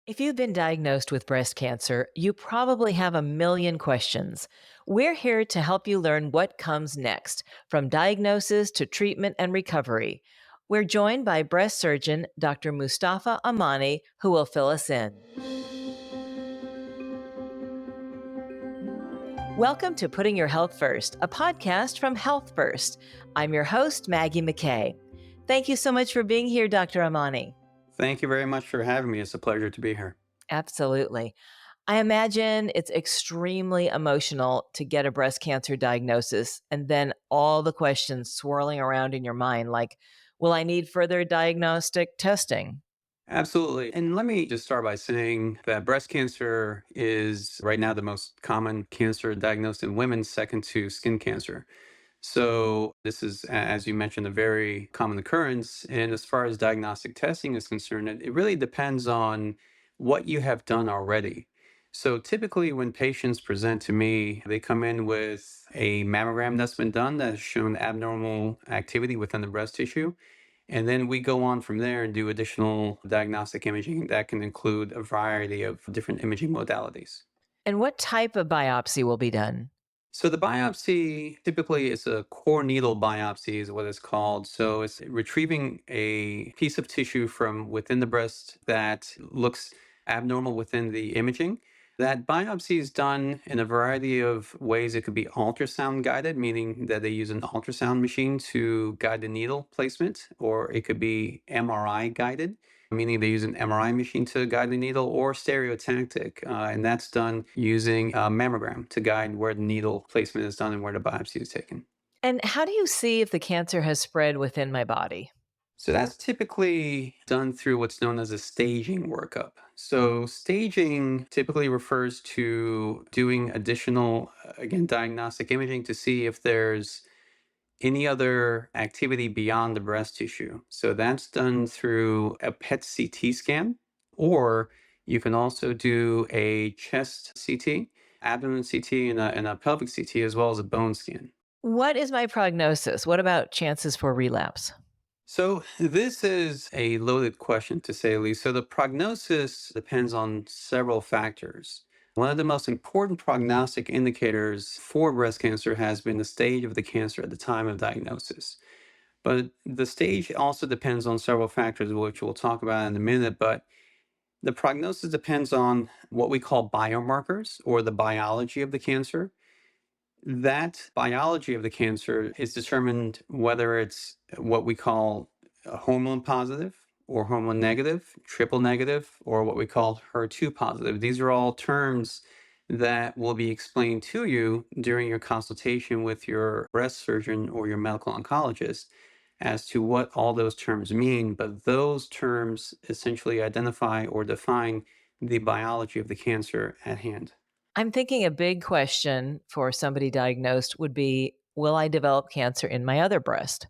If you've been diagnosed with breast cancer, you probably have a million questions. We're here to help you learn what comes next, from diagnosis to treatment and recovery. We're joined by breast surgeon Dr. Mustafa Amani, who will fill us in. Welcome to Putting Your Health First, a podcast from Health First. I'm your host, Maggie McKay. Thank you so much for being here, Dr. Amani. Thank you very much for having me. It's a pleasure to be here. Absolutely. I imagine it's extremely emotional to get a breast cancer diagnosis and then all the questions swirling around in your mind, like, will I need further diagnostic testing? Absolutely. And let me just start by saying that breast cancer is right now the most common cancer diagnosed in women, second to skin cancer. So, this is, as you mentioned, a very common occurrence. And as far as diagnostic testing is concerned, it really depends on what you have done already. So, typically, when patients present to me, they come in with a mammogram that's been done that has shown abnormal activity within the breast tissue. And then we go on from there and do additional diagnostic imaging that can include a variety of different imaging modalities. And what type of biopsy will be done? So the biopsy typically is a core needle biopsy is what it's called. So it's retrieving a piece of tissue from within the breast that looks abnormal within the imaging. That biopsy is done in a variety of ways. It could be ultrasound guided, meaning that they use an ultrasound machine to guide the needle placement, or it could be MRI guided, meaning they use an MRI machine to guide the needle, or stereotactic, and that's done using a mammogram to guide where the needle placement is done and where the biopsy is taken. And how do you see if the cancer has spread within my body? So that's typically done through what's known as a staging workup. So staging typically refers to doing additional, again, diagnostic imaging to see if there's any other activity beyond the breast tissue. So that's done through a PET CT scan, or you can also do a chest CT, abdomen CT, and a pelvic CT, as well as a bone scan. What is my prognosis? What about chances for relapse? So this is a loaded question to say the least. So the prognosis depends on several factors. One of the most important prognostic indicators for breast cancer has been the stage of the cancer at the time of diagnosis. But the stage also depends on several factors, which we'll talk about in a minute. But the prognosis depends on what we call biomarkers or the biology of the cancer. That biology of the cancer is determined whether it's what we call hormone positive or hormone negative, triple negative, or what we call HER2 positive. These are all terms that will be explained to you during your consultation with your breast surgeon or your medical oncologist as to what all those terms mean. But those terms essentially identify or define the biology of the cancer at hand. I'm thinking a big question for somebody diagnosed would be, will I develop cancer in my other breast?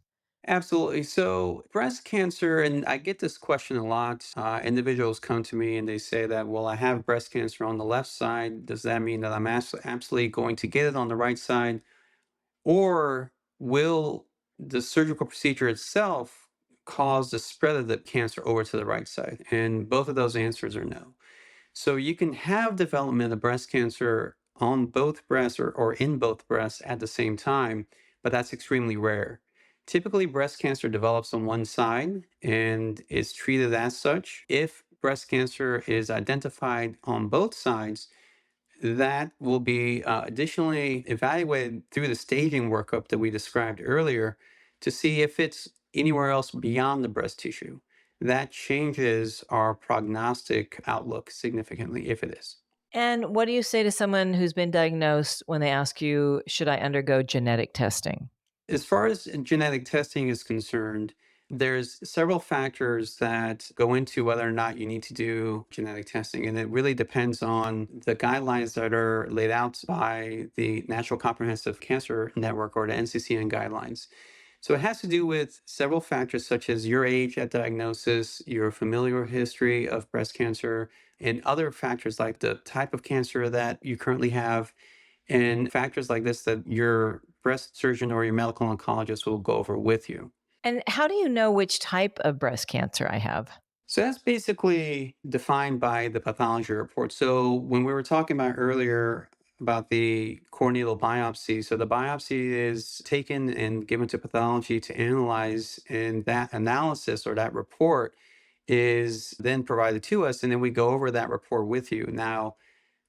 Absolutely. So, breast cancer, and I get this question a lot. Individuals come to me and they say that, well, I have breast cancer on the left side. Does that mean that I'm absolutely going to get it on the right side? Or will the surgical procedure itself cause the spread of the cancer over to the right side? And both of those answers are no. So, you can have development of breast cancer on both breasts or in both breasts at the same time, but that's extremely rare. Typically, breast cancer develops on one side and is treated as such. If breast cancer is identified on both sides, that will be additionally evaluated through the staging workup that we described earlier to see if it's anywhere else beyond the breast tissue. That changes our prognostic outlook significantly if it is. And what do you say to someone who's been diagnosed when they ask you, should I undergo genetic testing? As far as genetic testing is concerned, there's several factors that go into whether or not you need to do genetic testing. And it really depends on the guidelines that are laid out by the National Comprehensive Cancer Network or the NCCN guidelines. So it has to do with several factors such as your age at diagnosis, your familial history of breast cancer, and other factors like the type of cancer that you currently have and factors like this that your breast surgeon or your medical oncologist will go over with you. And how do you know which type of breast cancer I have? So that's basically defined by the pathology report. So when we were talking about earlier about the core needle biopsy, so the biopsy is taken and given to pathology to analyze, and that analysis or that report is then provided to us, and then we go over that report with you. Now,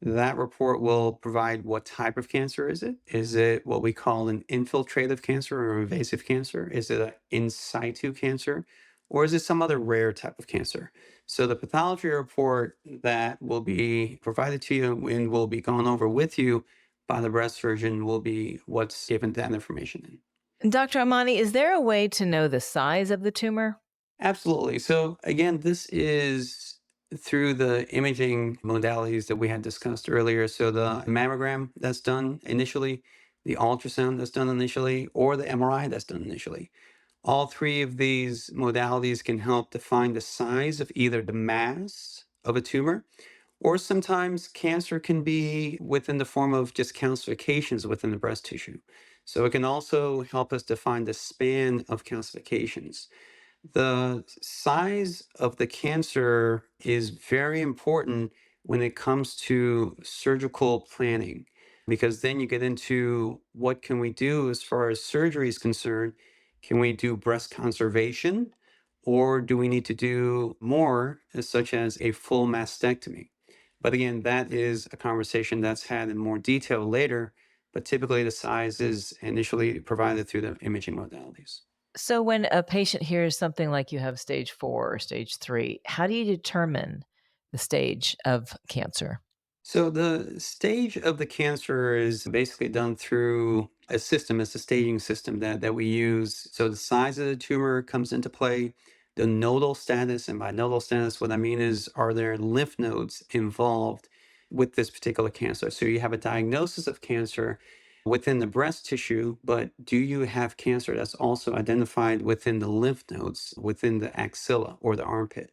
that report will provide what type of cancer is it? Is it what we call an infiltrative cancer or invasive cancer? Is it an in situ cancer? Or is it some other rare type of cancer? So the pathology report that will be provided to you and will be gone over with you by the breast surgeon will be what's given that information in. Dr. Amani, is there a way to know the size of the tumor? Absolutely. So again, this is through the imaging modalities that we had discussed earlier. So the mammogram that's done initially, the ultrasound that's done initially, or the MRI that's done initially. All three of these modalities can help define the size of either the mass of a tumor, or sometimes cancer can be within the form of just calcifications within the breast tissue. So it can also help us define the span of calcifications. The size of the cancer is very important when it comes to surgical planning, because then you get into what can we do as far as surgery is concerned. Can we do breast conservation, or do we need to do more, such as a full mastectomy? But again, that is a conversation that's had in more detail later, but typically the size is initially provided through the imaging modalities. So, when a patient hears something like you have stage 4 or stage 3, how do you determine the stage of cancer? So the stage of the cancer is basically done through a system. It's a staging system that we use. So the size of the tumor comes into play, the nodal status, and by nodal status, what I mean is, are there lymph nodes involved with this particular cancer? So you have a diagnosis of cancer within the breast tissue, but do you have cancer that's also identified within the lymph nodes, within the axilla or the armpit?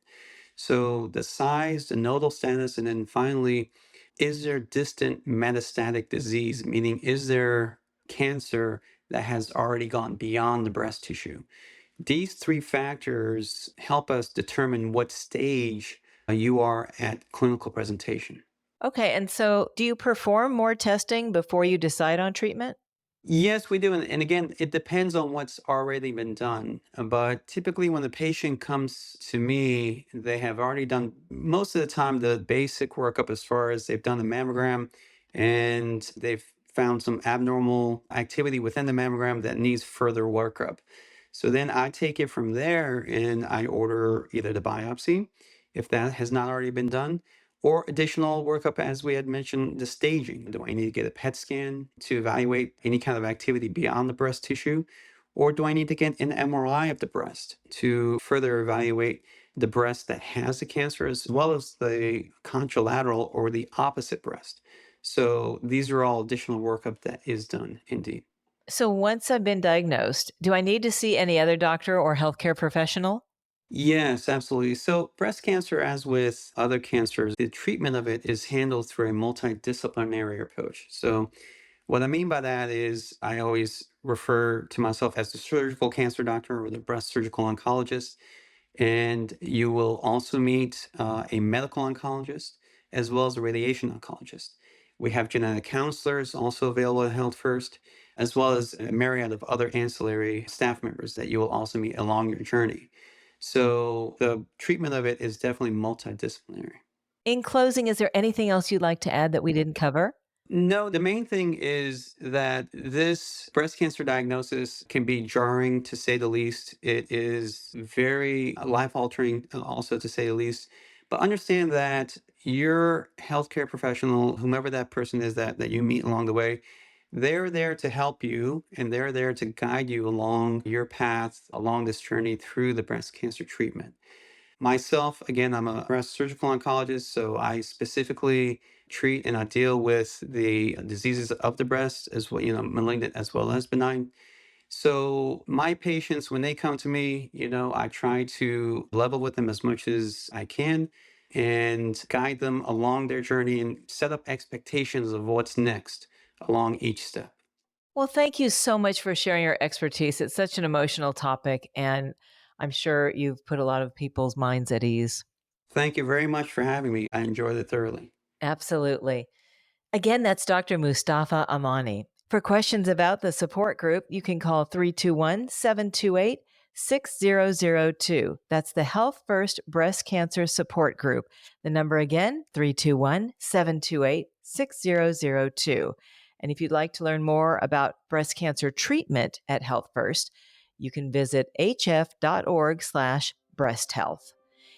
So the size, the nodal status, and then finally, is there distant metastatic disease? Meaning, is there cancer that has already gone beyond the breast tissue? These three factors help us determine what stage you are at clinical presentation. Okay, and so do you perform more testing before you decide on treatment? Yes, we do. And again, it depends on what's already been done. But typically, when the patient comes to me, they have already done most of the time the basic workup as far as they've done the mammogram and they've found some abnormal activity within the mammogram that needs further workup. So then I take it from there and I order either the biopsy, if that has not already been done, or additional workup, as we had mentioned, the staging. Do I need to get a PET scan to evaluate any kind of activity beyond the breast tissue? Or do I need to get an MRI of the breast to further evaluate the breast that has the cancer as well as the contralateral or the opposite breast? So these are all additional workup that is done indeed. So, once I've been diagnosed, do I need to see any other doctor or healthcare professional? Yes, absolutely. So, breast cancer, as with other cancers, the treatment of it is handled through a multidisciplinary approach. So, what I mean by that is, I always refer to myself as the surgical cancer doctor or the breast surgical oncologist. And you will also meet a medical oncologist as well as a radiation oncologist. We have genetic counselors also available at Health First, as well as a myriad of other ancillary staff members that you will also meet along your journey. So the treatment of it is definitely multidisciplinary. In closing, is there anything else you'd like to add that we didn't cover? No, the main thing is that this breast cancer diagnosis can be jarring to say the least. It is very life altering, also to say the least. But understand that your healthcare professional, whomever that person is that you meet along the way, they're there to help you and they're there to guide you along your path, along this journey through the breast cancer treatment. Myself, again, I'm a breast surgical oncologist, so I specifically treat and I deal with the diseases of the breast as well, malignant as well as benign. So my patients, when they come to me, I try to level with them as much as I can and guide them along their journey and set up expectations of what's next along each step. Well, thank you so much for sharing your expertise. It's such an emotional topic, and I'm sure you've put a lot of people's minds at ease. Thank you very much for having me. I enjoyed it thoroughly. Absolutely. Again, that's Dr. Mustafa Amani. For questions about the support group, you can call 321-728-6002. That's the Health First Breast Cancer Support Group. The number again, 321-728-6002. And if you'd like to learn more about breast cancer treatment at Health First, you can visit hf.org/breast health.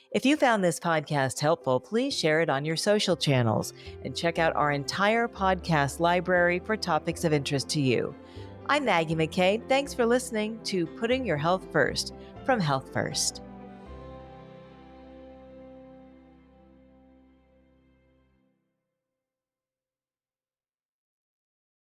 If you found this podcast helpful, please share it on your social channels and check out our entire podcast library for topics of interest to you. I'm Maggie McKay. Thanks for listening to Putting Your Health First from Health First.